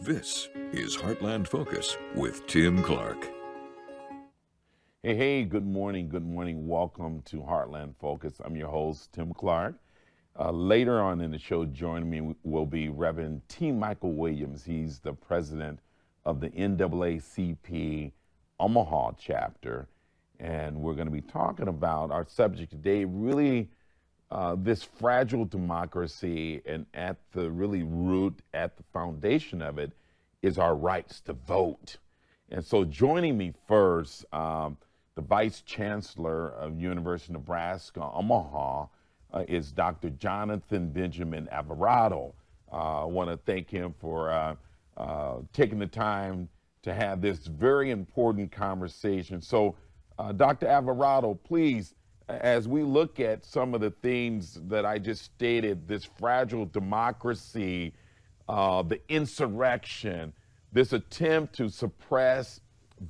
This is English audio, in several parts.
This is Heartland Focus with Tim Clark. Hey, good morning. Welcome to Heartland Focus. I'm your host, Tim Clark. Later on in the show, joining me will be Reverend T. Michael Williams. He's the president of the NAACP Omaha chapter. And we're going to be talking about our subject today, really this fragile democracy, and at the really root, at the foundation of it, is our rights to vote. And so joining me first, the Vice Chancellor of University of Nebraska, Omaha, is Dr. Jonathan Benjamin Alvarado. I want to thank him for taking the time to have this very important conversation. So, Dr. Alvarado, please, as we look at some of the themes that I just stated, this fragile democracy, the insurrection, this attempt to suppress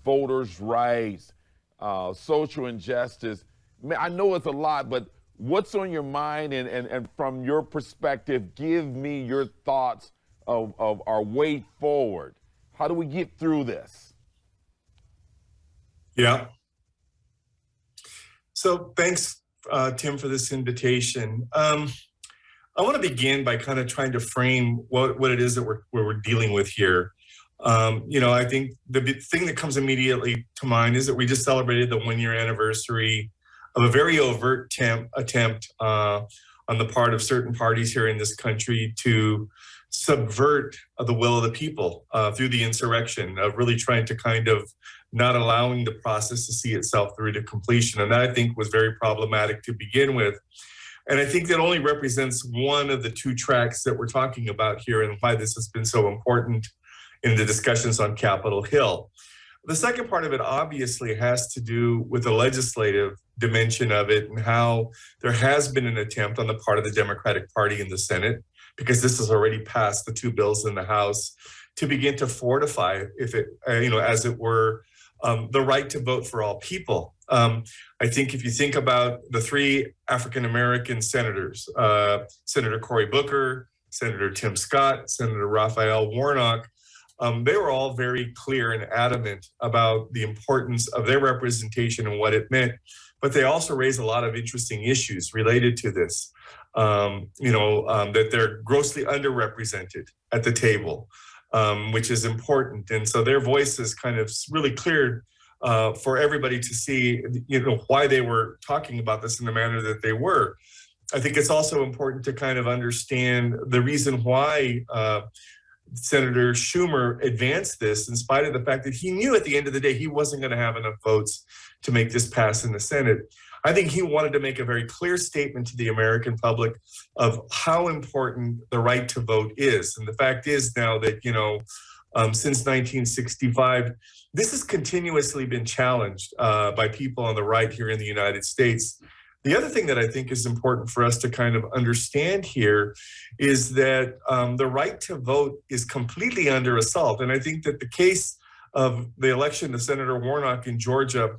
voters' rights, social injustice. I know it's a lot, but what's on your mind, and from your perspective, give me your thoughts of our way forward. How do we get through this? Yeah. So thanks, Tim, for this invitation. I want to begin by kind of trying to frame what it is that we're dealing with here. I think the thing that comes immediately to mind is that we just celebrated the 1-year anniversary of a very overt attempt on the part of certain parties here in this country to subvert the will of the people through the insurrection, of really trying to kind of not allowing the process to see itself through to completion. And that, I think, was very problematic to begin with. And I think that only represents one of the two tracks that we're talking about here, and why this has been so important in the discussions on Capitol Hill. The second part of it obviously has to do with the legislative dimension of it, and how there has been an attempt on the part of the Democratic Party in the Senate, because this has already passed the 2 bills in the House, to begin to fortify, if it, as it were, the right to vote for all people. I think if you think about the 3 African-American senators, Senator Cory Booker, Senator Tim Scott, Senator Raphael Warnock, they were all very clear and adamant about the importance of their representation and what it meant. But they also raised a lot of interesting issues related to this, that they're grossly underrepresented at the table, which is important. And so their voices kind of really cleared for everybody to see, why they were talking about this in the manner that they were. I think it's also important to kind of understand the reason why Senator Schumer advanced this, in spite of the fact that he knew at the end of the day he wasn't going to have enough votes to make this pass in the Senate. I think he wanted to make a very clear statement to the American public of how important the right to vote is. And the fact is now that, since 1965, this has continuously been challenged by people on the right here in the United States. The other thing that I think is important for us to kind of understand here is that the right to vote is completely under assault. And I think that the case of the election of Senator Warnock in Georgia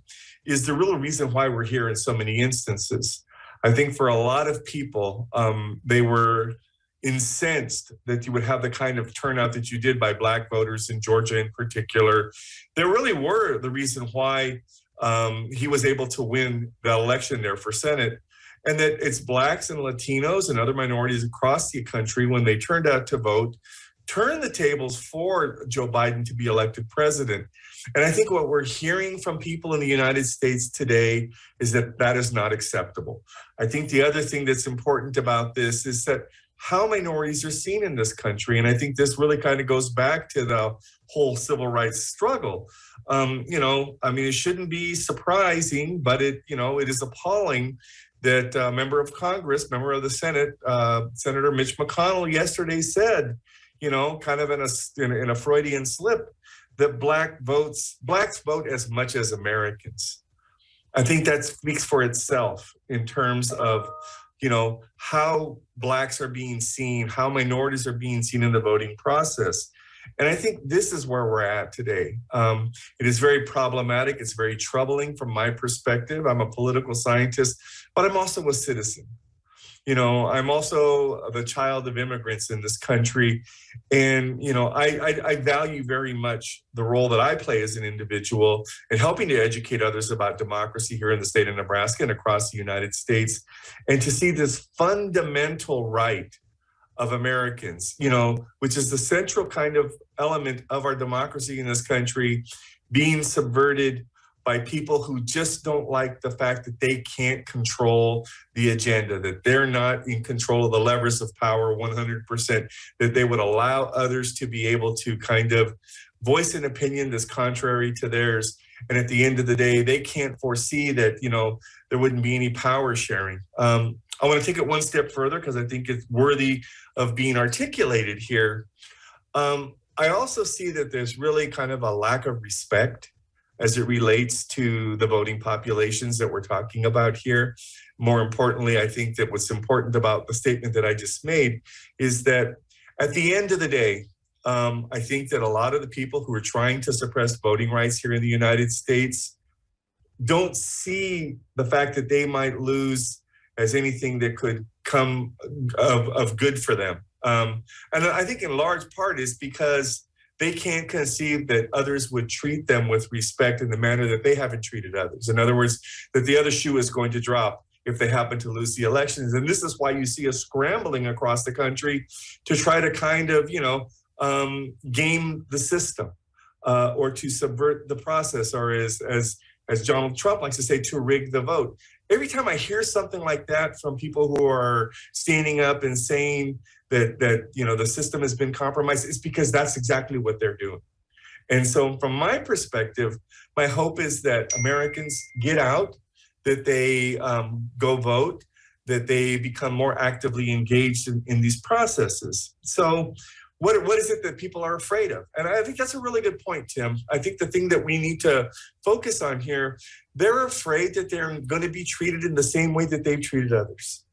is the real reason why we're here in so many instances. I think for a lot of people, they were incensed that you would have the kind of turnout that you did by Black voters in Georgia in particular. There really were the reason why he was able to win the election there for Senate, and that it's Blacks and Latinos and other minorities across the country, when they turned out to vote, turned the tables for Joe Biden to be elected president. And I think what we're hearing from people in the United States today is that that is not acceptable. I think the other thing that's important about this is that how minorities are seen in this country. And I think this really kind of goes back to the whole civil rights struggle. It shouldn't be surprising, but it is appalling that a member of Congress, member of the Senate, Senator Mitch McConnell yesterday said, kind of in a Freudian slip, that blacks vote as much as Americans. I think that speaks for itself in terms of, how Blacks are being seen, how minorities are being seen in the voting process. And I think this is where we're at today. It is very problematic. It's very troubling from my perspective. I'm a political scientist, but I'm also a citizen. I'm also the child of immigrants in this country. And, I value very much the role that I play as an individual in helping to educate others about democracy here in the state of Nebraska and across the United States. And to see this fundamental right of Americans, which is the central kind of element of our democracy in this country, being subverted by people who just don't like the fact that they can't control the agenda, that they're not in control of the levers of power 100%, that they would allow others to be able to kind of voice an opinion that's contrary to theirs. And at the end of the day, they can't foresee that, there wouldn't be any power sharing. I want to take it one step further because I think it's worthy of being articulated here. I also see that there's really kind of a lack of respect as it relates to the voting populations that we're talking about here. More importantly, I think that what's important about the statement that I just made is that at the end of the day, I think that a lot of the people who are trying to suppress voting rights here in the United States don't see the fact that they might lose as anything that could come of good for them. And I think in large part is because they can't conceive that others would treat them with respect in the manner that they haven't treated others. In other words, that the other shoe is going to drop if they happen to lose the elections. And this is why you see us scrambling across the country to try to kind of, game the system or to subvert the process, or as Donald Trump likes to say, to rig the vote. Every time I hear something like that from people who are standing up and saying that the system has been compromised, it's because that's exactly what they're doing. And so from my perspective, my hope is that Americans get out, that they go vote, that they become more actively engaged in these processes. So what is it that people are afraid of? And I think that's a really good point, Tim. I think the thing that we need to focus on here, they're afraid that they're going to be treated in the same way that they've treated others.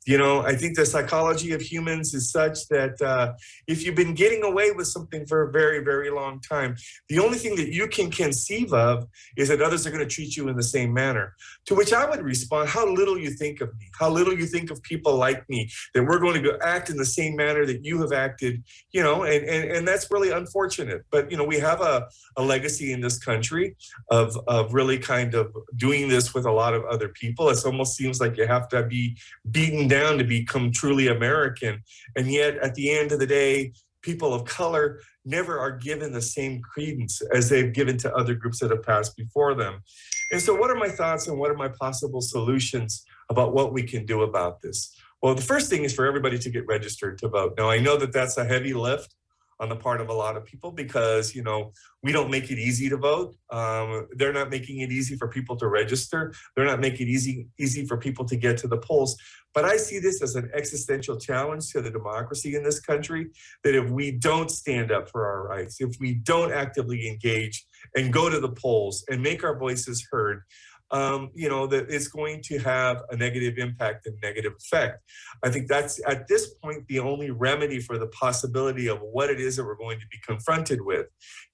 I think the psychology of humans is such that if you've been getting away with something for a very, very long time, the only thing that you can conceive of is that others are going to treat you in the same manner. To which I would respond, how little you think of me, how little you think of people like me, that we're going to act in the same manner that you have acted, and that's really unfortunate. But, we have a legacy in this country of really kind of doing this with a lot of other people. It almost seems like you have to be beaten down to become truly American. And yet at the end of the day, people of color never are given the same credence as they've given to other groups that have passed before them. And so what are my thoughts and what are my possible solutions about what we can do about this? Well, the first thing is for everybody to get registered to vote. Now, I know that that's a heavy lift on the part of a lot of people because, we don't make it easy to vote. They're not making it easy for people to register. They're not making it easy for people to get to the polls. But I see this as an existential challenge to the democracy in this country, that if we don't stand up for our rights, if we don't actively engage and go to the polls and make our voices heard, that it's going to have a negative impact and negative effect. I think that's at this point the only remedy for the possibility of what it is that we're going to be confronted with,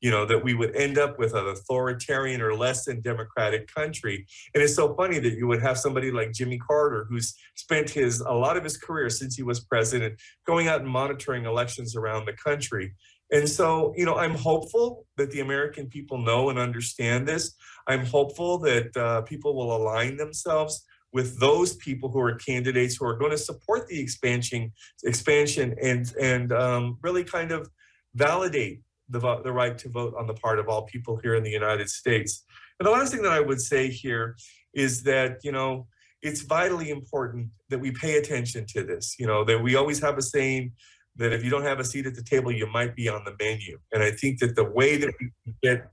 that we would end up with an authoritarian or less than democratic country. And it's so funny that you would have somebody like Jimmy Carter, who's spent a lot of his career since he was president going out and monitoring elections around the country. And so, I'm hopeful that the American people know and understand this. I'm hopeful that people will align themselves with those people who are candidates who are going to support the expansion and really kind of validate the right to vote on the part of all people here in the United States. And the last thing that I would say here is that, it's vitally important that we pay attention to this, that we always have a saying that if you don't have a seat at the table, you might be on the menu. And I think that the way that we can get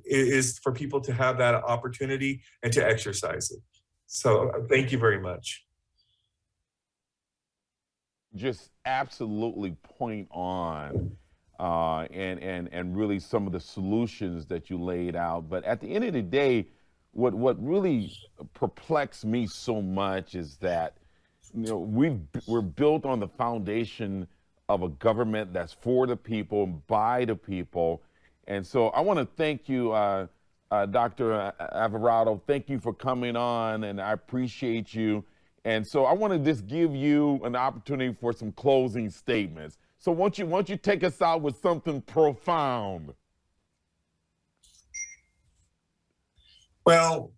is for people to have that opportunity and to exercise it. So thank you very much. Just absolutely point on, and really some of the solutions that you laid out. But at the end of the day, what really perplexed me so much is that we're built on the foundation of a government that's for the people, by the people. And so I want to thank you, Dr. Alvarado. Thank you for coming on, and I appreciate you. And so I want to just give you an opportunity for some closing statements. So won't you take us out with something profound? Well,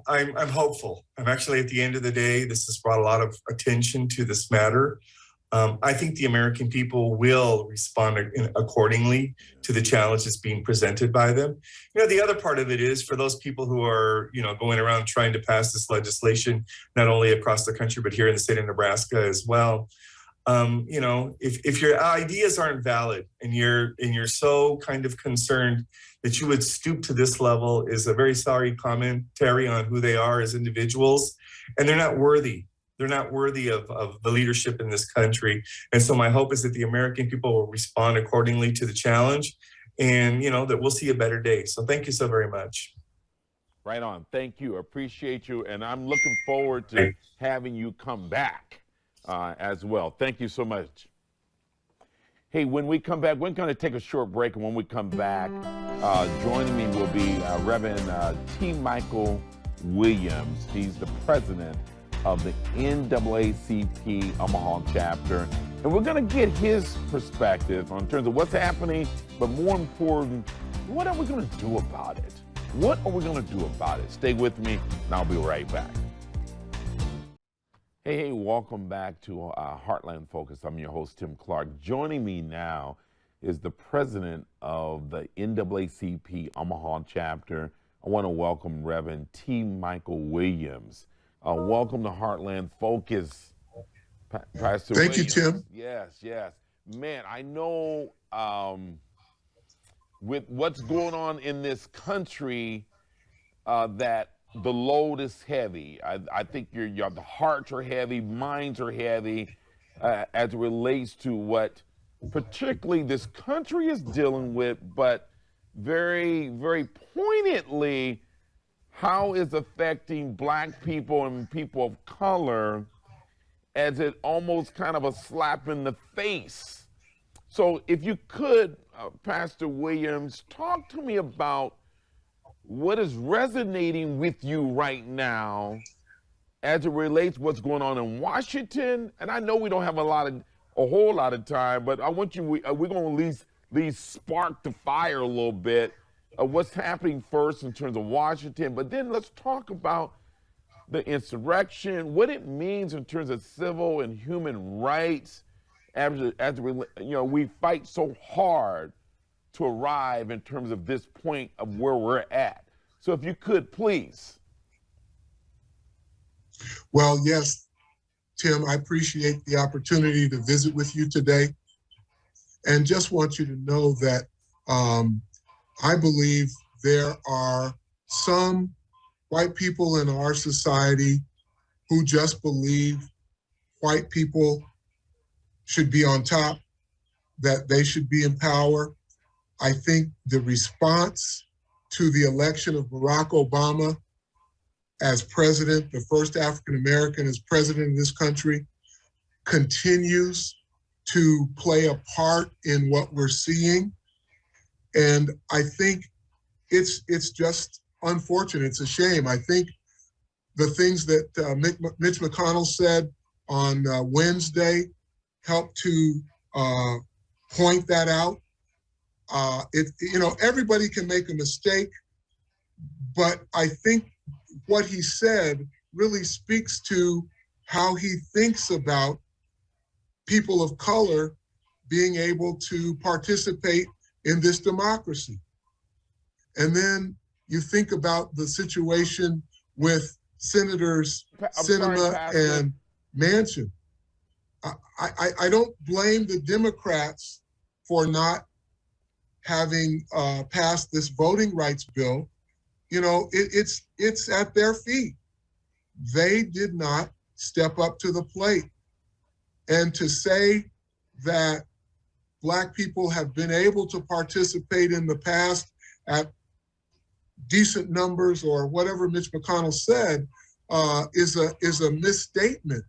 I'm hopeful. I'm actually, at the end of the day, this has brought a lot of attention to this matter. I think the American people will respond accordingly to the challenge that's being presented by them. The other part of it is for those people who are, going around trying to pass this legislation, not only across the country, but here in the state of Nebraska as well. If your ideas aren't valid and you're so kind of concerned that you would stoop to this level is a very sorry commentary on who they are as individuals, and they're not worthy. They're not worthy of the leadership in this country. And so my hope is that the American people will respond accordingly to the challenge and, that we'll see a better day. So thank you so very much. Right on. Thank you. Appreciate you. And I'm looking forward to having you come back as well. Thank you so much. Hey, when we come back, we're going to take a short break. And when we come back, joining me will be Reverend T. Michael Williams. He's the president of the NAACP Omaha chapter. And we're going to get his perspective on terms of what's happening, but more important, what are we going to do about it? What are we going to do about it? Stay with me, and I'll be right back. Hey, welcome back to Heartland Focus. I'm your host, Tim Clark. Joining me now is the president of the NAACP Omaha chapter. I want to welcome Reverend T. Michael Williams. Welcome to Heartland Focus, Pastor Thank Williams. you, Tim. Yes. Man, I know with what's going on in this country that the load is heavy. I think the hearts are heavy, minds are heavy as it relates to what particularly this country is dealing with, but very, very poignantly, how is affecting Black people and people of color as it almost kind of a slap in the face. So if you could, Pastor Williams, talk to me about what is resonating with you right now as it relates to what's going on in Washington. And I know we don't have a whole lot of time, but I want we're going to at least spark the fire a little bit of what's happening first in terms of Washington, but then let's talk about the insurrection, what it means in terms of civil and human rights we fight so hard to arrive in terms of this point of where we're at. So if you could, please. Well, yes, Tim, I appreciate the opportunity to visit with you today. And just want you to know that I believe there are some white people in our society who just believe white people should be on top, that they should be in power. I think the response to the election of Barack Obama as president, the first African-American as president of this country, continues to play a part in what we're seeing. And I think it's just unfortunate. It's a shame. I think the things that Mitch McConnell said on Wednesday helped to point that out. Everybody can make a mistake, but I think what he said really speaks to how he thinks about people of color being able to participate in this democracy. And then you think about the situation with Senators Sinema and Manchin. I don't blame the Democrats for not having passed this voting rights bill. It's at their feet. They did not step up to the plate. And to say that Black people have been able to participate in the past at decent numbers or whatever Mitch McConnell said is a misstatement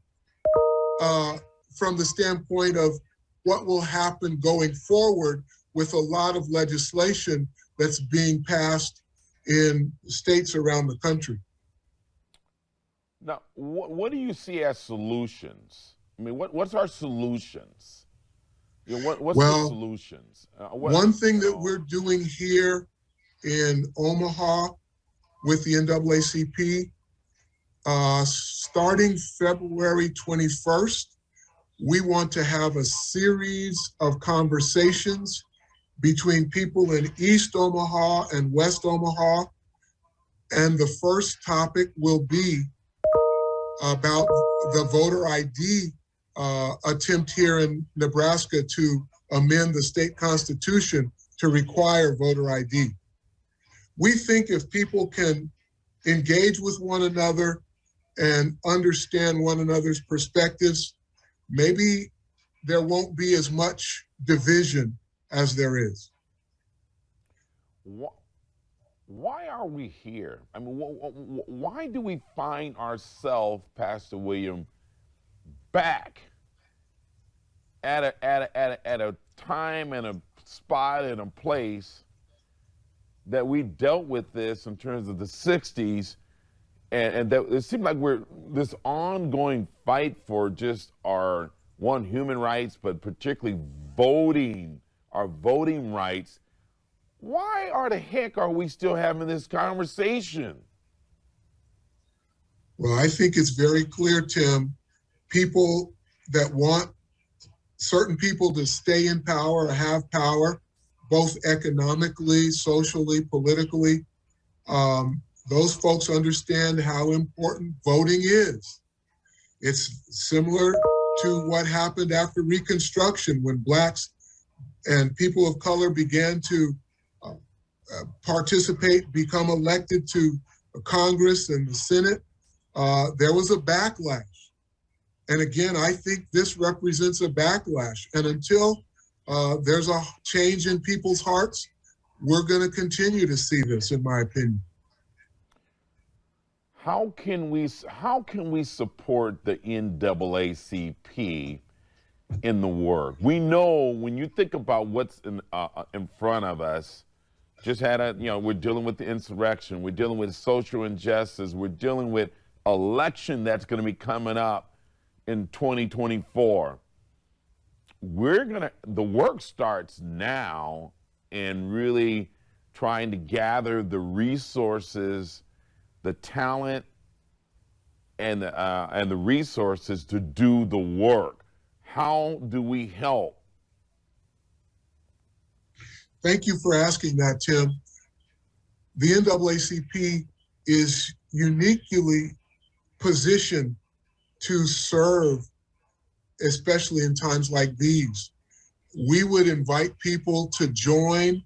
from the standpoint of what will happen going forward with a lot of legislation that's being passed in states around the country. Now, what do you see as solutions? I mean, what's our solutions? You know, what's the Well, solutions? one thing that we're doing here in Omaha with the NAACP, starting February 21st, we want to have a series of conversations between people in East Omaha and West Omaha. And the first topic will be about the voter ID attempt here in Nebraska to amend the state constitution to require voter ID. We think if people can engage with one another and understand one another's perspectives, maybe there won't be as much division as there is. Why are we here? I mean, why do we find ourselves, Pastor William, back at a time and a spot and a place that we dealt with this in terms of the 60s, and that it seemed like we're this ongoing fight for just our human rights, but particularly our voting rights. Why the heck are we still having this conversation? Well, I think it's very clear, Tim. People that want certain people to stay in power or have power, both economically, socially, politically, those folks understand how important voting is. It's similar to what happened after Reconstruction when Blacks and people of color began to participate, become elected to Congress and the Senate. There was a backlash. And again, I think this represents a backlash. And until there's a change in people's hearts, we're going to continue to see this, in my opinion. How can we support the NAACP in the work? We know when you think about what's in front of us, we're dealing with the insurrection, we're dealing with social injustice, we're dealing with election that's going to be coming up in 2024. The work starts now in really trying to gather the resources, the talent, and the resources to do the work. How do we help? Thank you for asking that, Tim. The NAACP is uniquely positioned to serve, especially in times like these. We would invite people to join.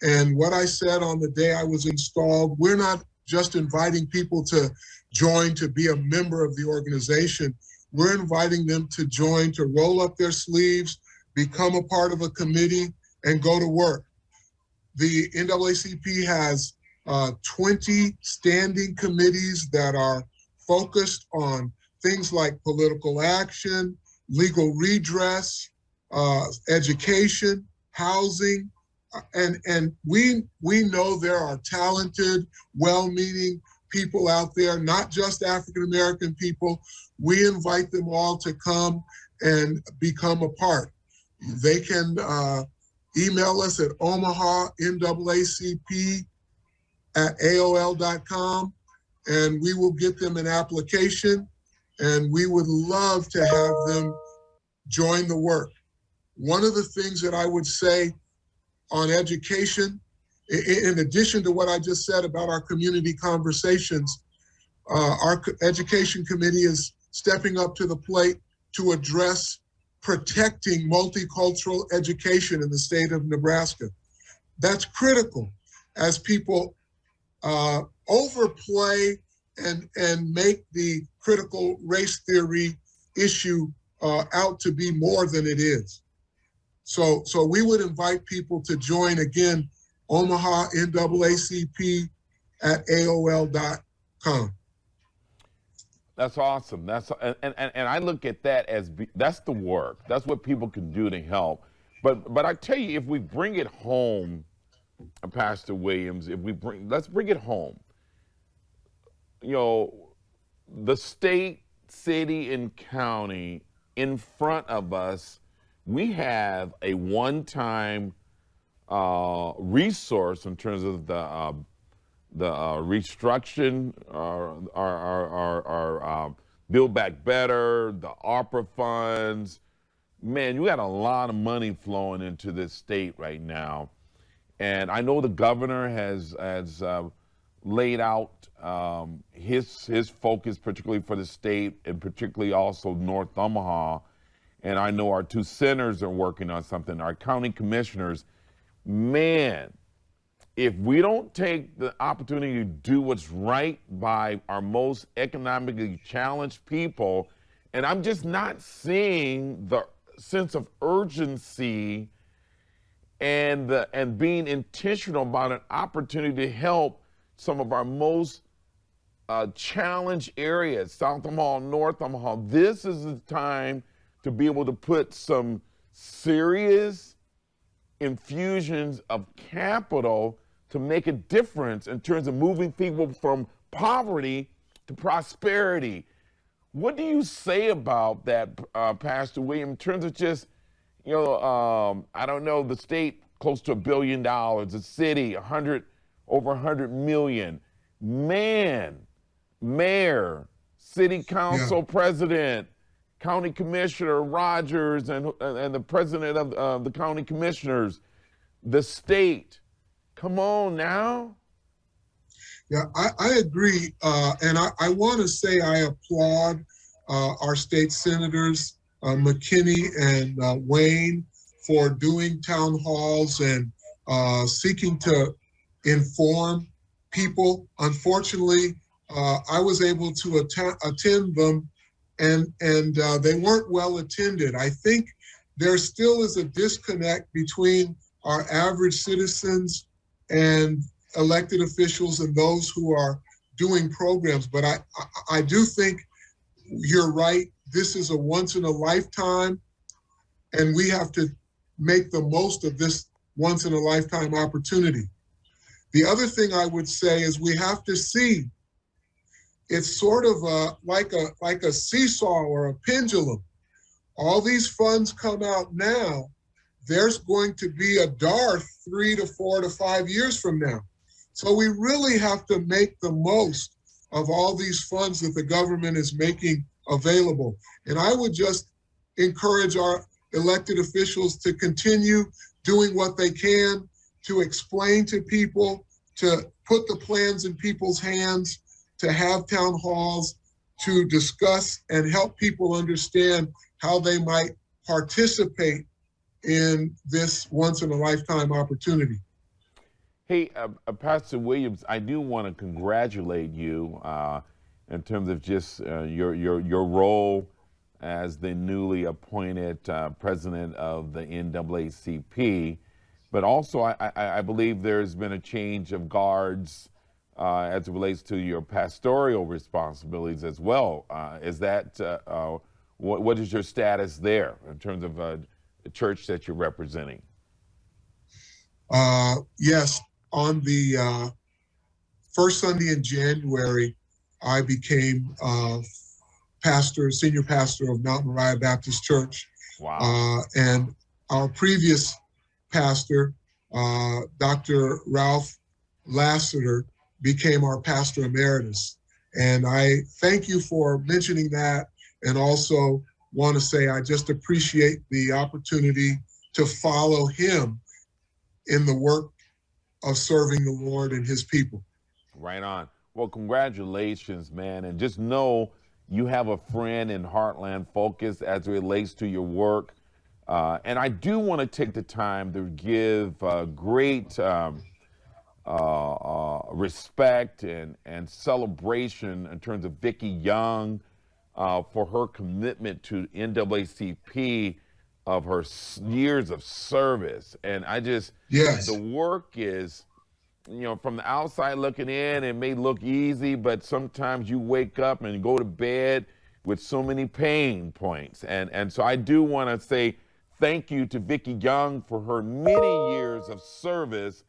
And what I said on the day I was installed, we're not just inviting people to join to be a member of the organization. We're inviting them to join, to roll up their sleeves, become a part of a committee, and go to work. The NAACP has 20 standing committees that are focused on things like political action, legal redress, education, housing, and we know there are talented, well-meaning people out there, not just African-American people. We invite them all to come and become a part. They can email us at omahaNAACP@AOL.com, and we will get them an application, and we would love to have them join the work. One of the things that I would say on education, in addition to what I just said about our community conversations, our education committee is stepping up to the plate to address protecting multicultural education in the state of Nebraska. That's critical as people overplay and make the critical race theory issue out to be more than it is. So we would invite people to join, again, omahaNAACP@AOL.com. That's awesome. And I look at that as that's the work. That's what people can do to help. But I tell you, if we bring it home, Pastor Williams, let's bring it home. You know, the state, city, and county in front of us, we have a one-time resource in terms of the restructuring, our Build Back Better, the ARPA funds. Man, you got a lot of money flowing into this state right now. And I know the governor has laid out his focus, particularly for the state and particularly also North Omaha. And I know our two senators are working on something, our county commissioners. Man, if we don't take the opportunity to do what's right by our most economically challenged people, and I'm just not seeing the sense of urgency and being intentional about an opportunity to help some of our most challenged areas, South Omaha, North Omaha. This is the time to be able to put some serious infusions of capital to make a difference in terms of moving people from poverty to prosperity. What do you say about that, Pastor William, in terms of just, I don't know, the state close to $1 billion, the city over 100 million. Man, mayor, city council president, county commissioner Rogers, and the president of the county commissioners, the state. Come on now. Yeah, I agree. And I want to say I applaud our state senators, McKinney and Wayne, for doing town halls and seeking to inform people. Unfortunately, I was able to attend them, and they weren't well attended. I think there still is a disconnect between our average citizens and elected officials and those who are doing programs. But I do think you're right. This is a once in a lifetime, and we have to make the most of this once in a lifetime opportunity. The other thing I would say is we have to see it's sort of like a seesaw or a pendulum. All these funds come out now. There's going to be a dearth 3 to 4 to 5 years from now. So we really have to make the most of all these funds that the government is making available. And I would just encourage our elected officials to continue doing what they can to explain to people, to put the plans in people's hands, to have town halls, to discuss and help people understand how they might participate in this once in a lifetime opportunity. Hey, Pastor Williams, I do want to congratulate you in terms of just your role as the newly appointed president of the NAACP, but also I believe there's been a change of guards as it relates to your pastoral responsibilities as well. Is that what is your status there in terms of the church that you're representing? Yes, on the first Sunday in January, I became senior pastor of Mount Moriah Baptist Church. Wow. And our previous pastor, Dr. Ralph Lassiter, became our pastor emeritus. And I thank you for mentioning that, and also want to say I just appreciate the opportunity to follow him in the work of serving the Lord and his people. Right on. Well, congratulations, man. And just know you have a friend in Heartland Focus as it relates to your work. And I do want to take the time to give great respect and celebration in terms of Vicki Young for her commitment to NAACP of her years of service. And I just, yes, the work is, from the outside looking in, it may look easy, but sometimes you wake up and go to bed with so many pain points. And so I do want to say thank you to Vicki Young for her many years of service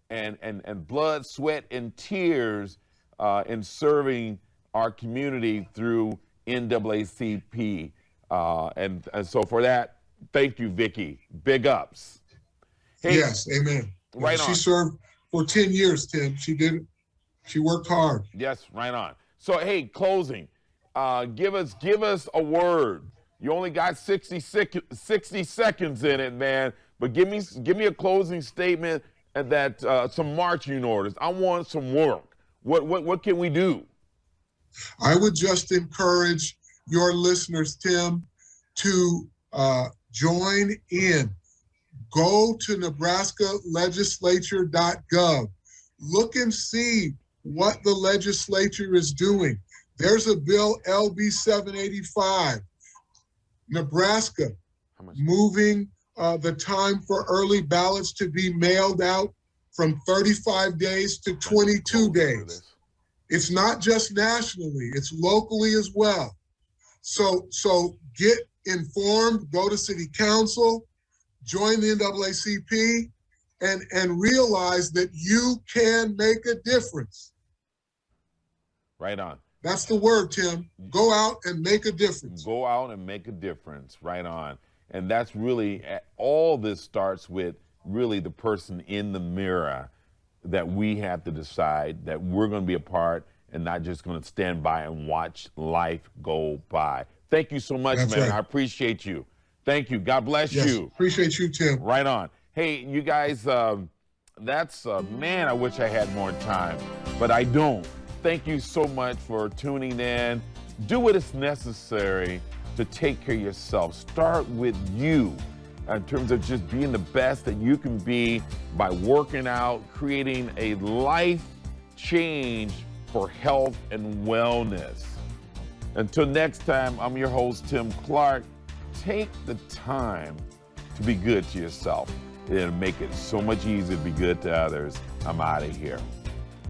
and blood, sweat, and tears in serving our community through NAACP. And so for that, thank you, Vicki. Big ups. Hey, yes, amen. Right on. She served for 10 years, Tim. She did it. She worked hard. Yes, right on. So, hey, closing. Give us a word. You only got 60 seconds in it, man. But give me a closing statement and that some marching orders. I want some work. What can we do? I would just encourage your listeners, Tim, to join in. Go to nebraskalegislature.gov. Look and see what the legislature is doing. There's a bill, LB 785, Nebraska, moving the time for early ballots to be mailed out from 35 days to 22 days. It's not just nationally, it's locally as well. So get informed, go to city council, join the NAACP, and realize that you can make a difference. Right on. That's the word, Tim. Go out and make a difference. Go out and make a difference. Right on. And that's really, all this starts with really the person in the mirror that we have to decide that we're going to be a part and not just going to stand by and watch life go by. Thank you so much, That's man. right. I appreciate you. Thank you. God bless Yes, you. appreciate you, Tim. Right on. Hey, you guys, that's, man, I wish I had more time, but I don't. Thank you so much for tuning in. Do what is necessary to take care of yourself. Start with you in terms of just being the best that you can be by working out, creating a life change for health and wellness. Until next time, I'm your host, Tim Clark. Take the time to be good to yourself. It'll make it so much easier to be good to others. I'm out of here.